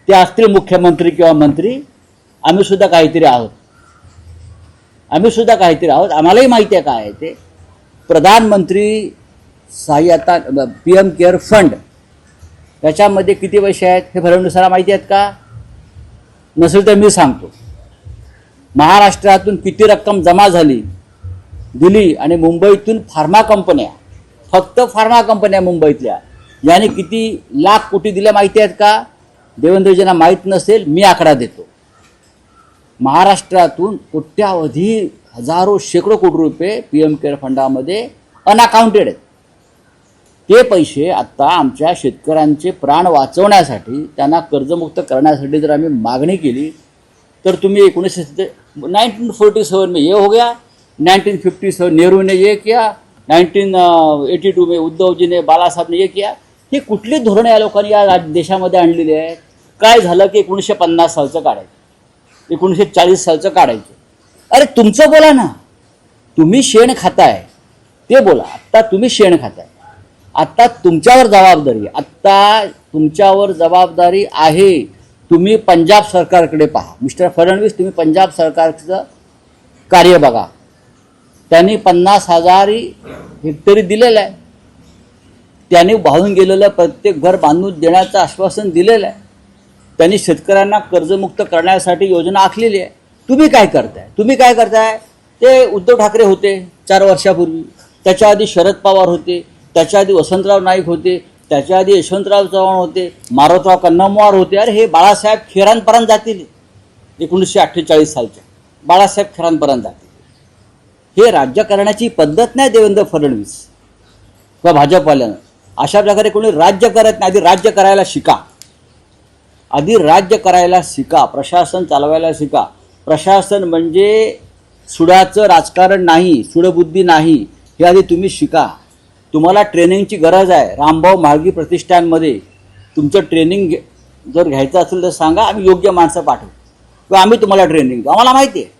ते असतील मुख्यमंत्री किंवा मंत्री, आम्ही सुद्धा काहीतरी आहोत. आम्हालाही माहिती आहे काय आहे ते. प्रधानमंत्री सहाय्यता PM केअर फंड त्याच्यामध्ये किती पैसे आहेत हे फडणवीसांना माहिती आहेत का? नसेल तर मी सांगतो. महाराष्ट्रातून किती रक्कम जमा झाली दिली आणि मुंबईतून फार्मा कंपन्या, फक्त फार्मा कंपन्या मुंबईतल्या, याने किती लाख कोटी दिल्या माहिती आहेत का? देवेंद्रजींना माहीत नसेल, मी आकडा देतो. महाराष्ट्रातून कोट्यावधी हजारो शेकडो कोटी रुपये PM केअर फंडामध्ये अनअकाउंटेड आहेत. ते पैसे आत्ता आमच्या शेतकऱ्यांचे प्राण वाचवण्यासाठी, त्यांना कर्जमुक्त करण्यासाठी जर आम्ही मागणी केली तर तुम्ही 1947 में ये हो गया, 1957 नेहरू ने ये किया, 1982 में उद्धव जी ने, बाला साहब ने ये किया. ही कुठली धोरणं या लोकांनी या देशामध्ये आणलेली आहेत? काय झालं की 1950 सालचं काढायचं, 1940 सालचं काढायचं. अरे तुमचं बोला ना. तुम्ही शेण खाताय ते बोला. आत्ता तुम्ही शेण खाताय. आत्ता तुमच्यावर जबाबदारी आहे. तुम्ही पंजाब सरकारकडे पहा. मिस्टर फडणवीस, तुम्ही पंजाब सरकारचं कार्य बघा. त्यांनी 50,000 हेक्टरी दिलेलं आहे. त्यांनी वाहून गेलेलं प्रत्येक घर बांधून देण्याचं आश्वासन दिलेलं आहे. त्यांनी शेतकऱ्यांना कर्जमुक्त करण्यासाठी योजना आखलेली आहे. तुम्ही काय करताय? ते उद्धव ठाकरे होते 4 वर्षापूर्वी, त्याच्या आधी शरद पवार होते, त्याच्या आधी वसंतराव नाईक होते, त्याच्या आधी यशवंतराव चव्हाण होते, मारोतराव कन्नमवार होते. अरे हे बाळासाहेब खेरांपर्यंत जातील. 1948 सालच्या बाळासाहेब खेरांपर्यंत जातील. हे राज्य करण्याची पद्धत नाही देवेंद्र फडणवीस किंवा भाजपवाल्यानं. अशा प्रकारे कोणी राज्य करत नाही. आधी राज्य करायला शिका. प्रशासन चालवायला शिका. प्रशासन म्हणजे सुडाचं राजकारण नाही, सुडबुद्धी नाही. हे आधी तुम्ही शिका. तुम्हाला ट्रेनिंगची गरज आहे. रामभाऊ म्हाळगी प्रतिष्ठानमध्ये तुमचं ट्रेनिंग जर घ्यायचं असेल तर सांगा, आम्ही योग्य माणसं पाठवू किंवा आम्ही तुम्हाला ट्रेनिंग देऊ. आम्हाला माहिती आहे